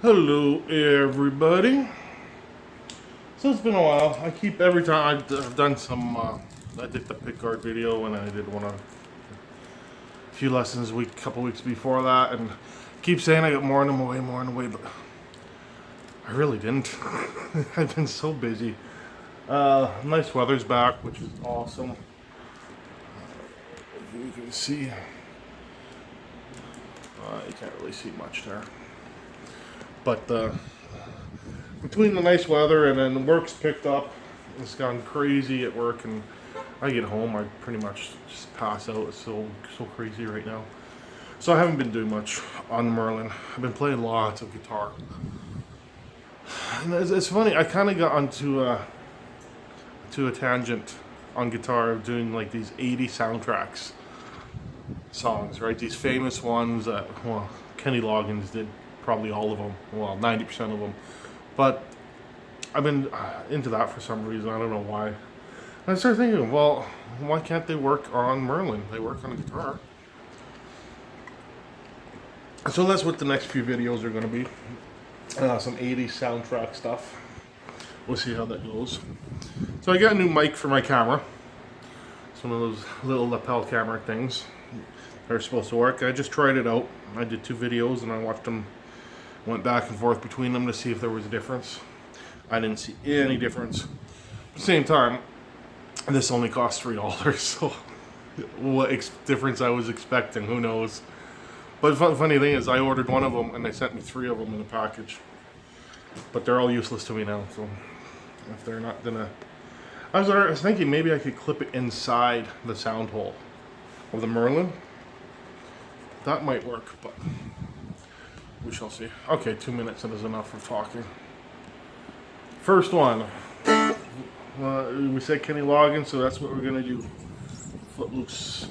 Hello, everybody. So it's been a while. I keep every time I've done some. I did the pick guard video, and I did a few lessons couple weeks before that, and keep saying I got more on the way, but I really didn't. I've been so busy. Nice weather's back, which is awesome. If you can see, you can't really see much there. But between the nice weather and then work's picked up, it's gone crazy at work, and I get home, I pretty much just pass out. It's so crazy right now. So I haven't been doing much on Merlin. I've been playing lots of guitar. And it's funny, I kind of got onto a tangent on guitar of doing like these 80 soundtracks songs, right? These famous ones that, well, Kenny Loggins did probably all of them, well, 90% of them. But I've been into that for some reason. I don't know why. And I started thinking, well, why can't they work on Merlin? They work on a guitar. So that's what the next few videos are going to be. Some 80s soundtrack stuff. We'll see how that goes. So I got a new mic for my camera. It's one of those little lapel camera things. They're supposed to work. I just tried it out. I did 2 videos and I watched them, went back and forth between them to see if there was a difference. I didn't see any difference. At the same time, this only cost $3, so what difference I was expecting, who knows. But the funny thing is, I ordered one of them and they sent me 3 of them in a package. But they're all useless to me now, so if they're not gonna... I was thinking maybe I could clip it inside the sound hole of the Merlin. That might work, but we shall see. Okay, 2 minutes is enough of talking. First one. We said Kenny Loggins, so that's what we're gonna do. Footloose.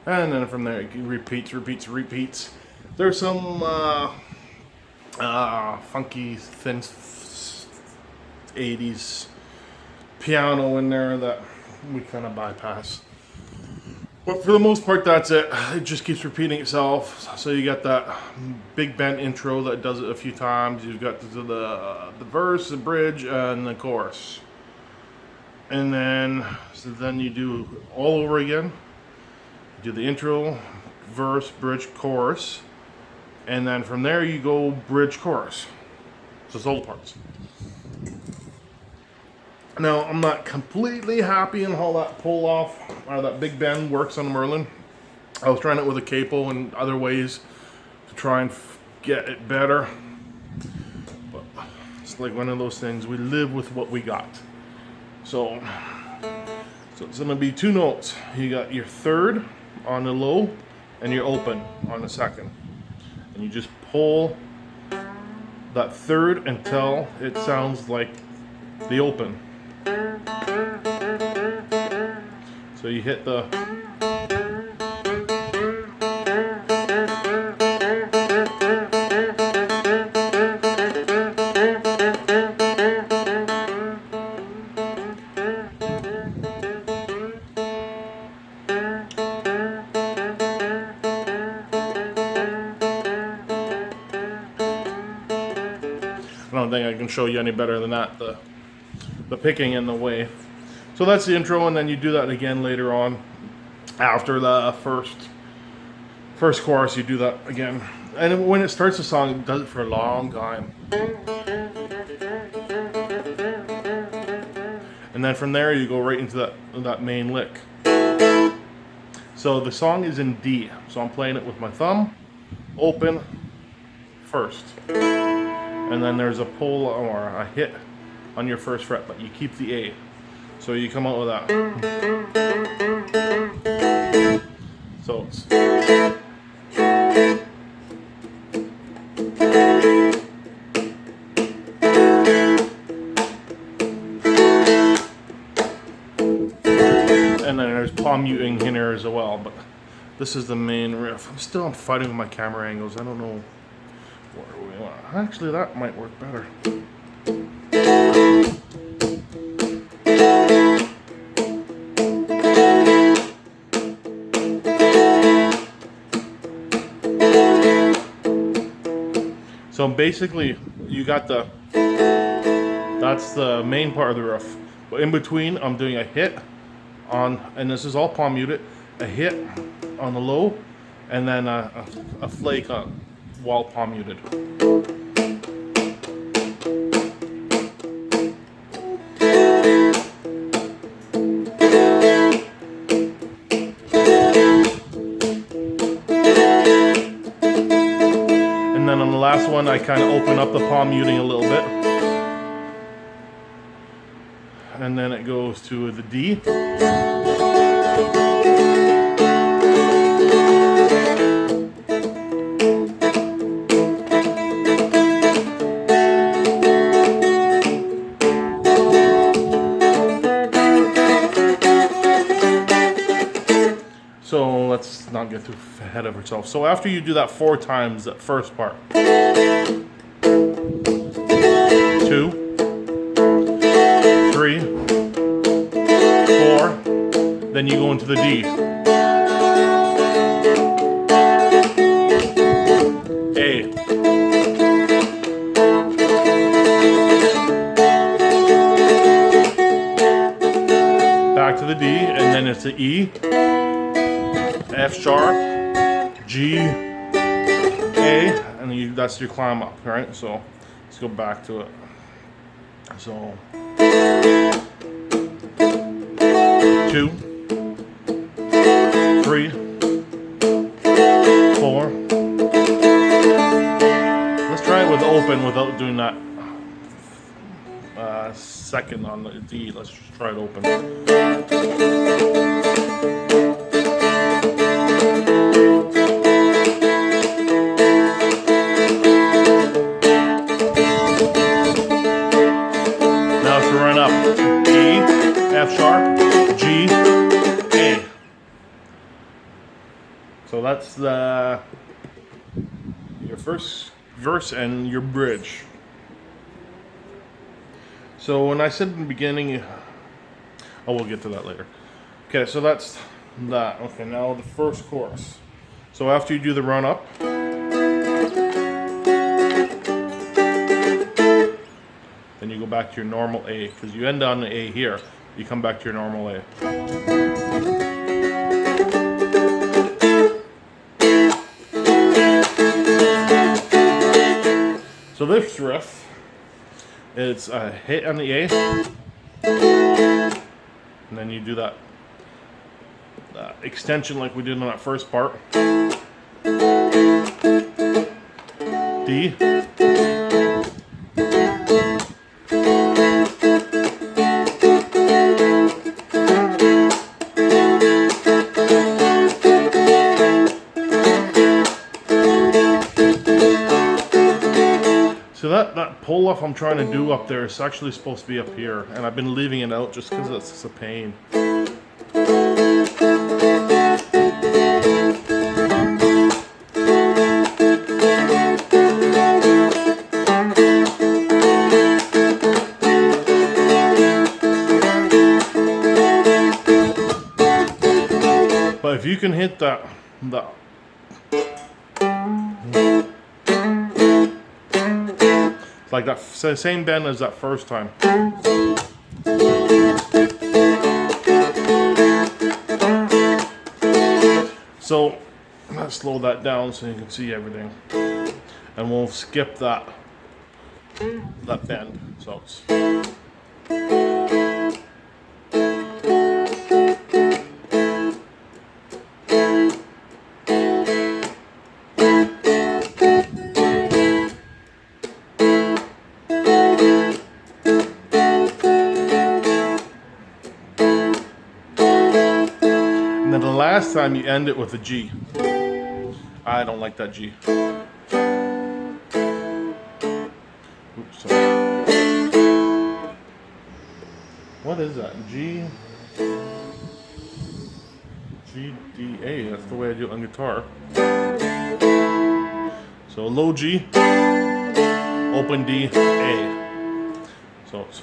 And then from there, it repeats. There's some funky, thin 80s piano in there that we kind of bypass. But for the most part, that's it. It just keeps repeating itself. So you got that big bent intro that does it a few times. You've got the verse, the bridge, and the chorus. And then you do all over again. Do the intro, verse, bridge, chorus, and then from there you go bridge, chorus. So it's all the parts. Now, I'm not completely happy in how that pull off, or that big bend works on the Merlin. I was trying it with a capo and other ways to try and get it better. But it's like one of those things, we live with what we got. So it's gonna be 2 notes. You got your third on the low and your open on the second, and you just pull that third until it sounds like the open. So you hit the I don't think I can show you any better than that, the picking and the way. So that's the intro, and then you do that again later on. After the first chorus, you do that again. And when it starts the song, it does it for a long time. And then from there you go right into that main lick. So the song is in D. So I'm playing it with my thumb, open, first. And then there's a pull or a hit on your first fret, but you keep the A. So you come out with that. So it's and then there's palm muting in here as well, but this is the main riff. I'm fighting with my camera angles. I don't know where we want. Actually, that might work better. So basically, you got that's the main part of the riff. But in between, I'm doing a hit on, and this is all palm muted, a hit on the low, and then a flake while palm muted. And then on the last one, I kind of open up the palm muting a little bit. And then it goes to the D. So let's not get too ahead of ourselves. So after you do that 4 times, that first part. 2, 3, 4, then you go into the D. A. Back to the D, and then it's the E, F sharp, G, A, and that's your climb up, right? So let's go back to it. So 2, 3, 4. Let's try it with open without doing that second on the D. Let's just try it open. Now to run up E, F sharp, G, A. So that's your first verse and your bridge. So when I said in the beginning, oh, we'll get to that later. Okay, so that's that. Okay, now the first chorus. So after you do the run up, then you go back to your normal A, because you end on the A here. You come back to your normal A. So this riff, it's a hit on the A, and then you do that extension like we did on that first part. D. So that pull off I'm trying to do up there is actually supposed to be up here, and I've been leaving it out just because it's just a pain. But if you can hit that like that same bend as that first time. So let's slow that down so you can see everything, and we'll skip that bend. So it's last time you end it with a G. I don't like that G. Oops, sorry. What is that? G, D, A. That's the way I do it on guitar. So low G, open D, A. So it's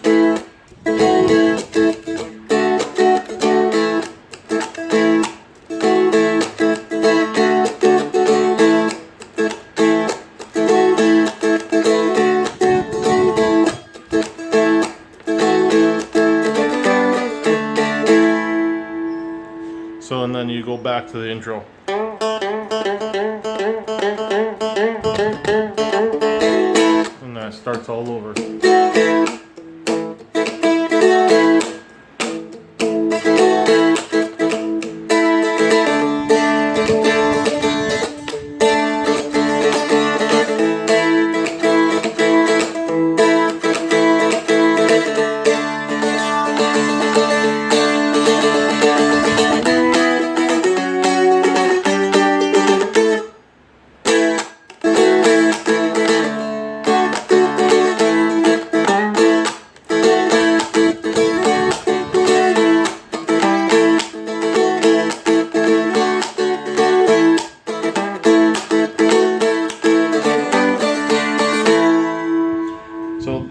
so, and then you go back to the intro. And that starts all over.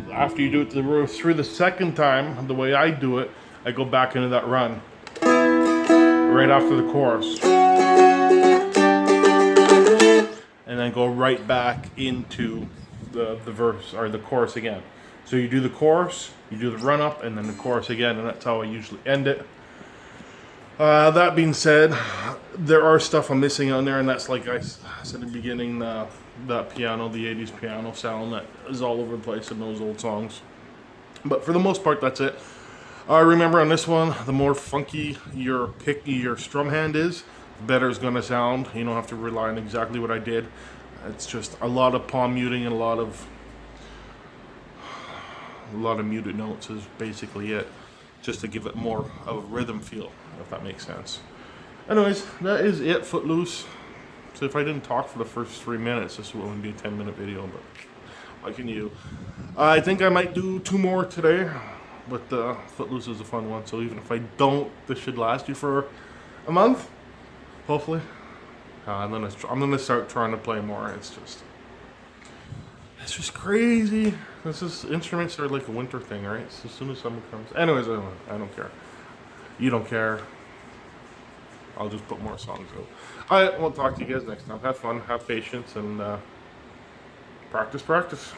After you do it through the second time, the way I do it, I go back into that run right after the chorus, and then go right back into the verse or the chorus again. So you do the chorus, you do the run up, and then the chorus again, and that's how I usually end it. That being said, there are stuff I'm missing on there, and that's like I said in the beginning, that piano, the 80s piano sound that is all over the place in those old songs. But for the most part, that's it. Remember on this one, the more funky your strum hand is, the better it's gonna sound. You don't have to rely on exactly what I did. It's just a lot of palm muting and a lot of muted notes is basically it, just to give it more of a rhythm feel, if that makes sense. Anyways, that is it, Footloose. So if I didn't talk for the first 3 minutes, this will only be a 10-minute video, but what can you? I think I might do 2 more today, but Footloose is a fun one, so even if I don't, this should last you for a month, hopefully. I'm gonna start trying to play more. It's just crazy. Instruments are like a winter thing, right? So as soon as summer comes. Anyways, I don't care. You don't care. I'll just put more songs out. Alright, we'll talk to you guys next time. Have fun, have patience, and practice.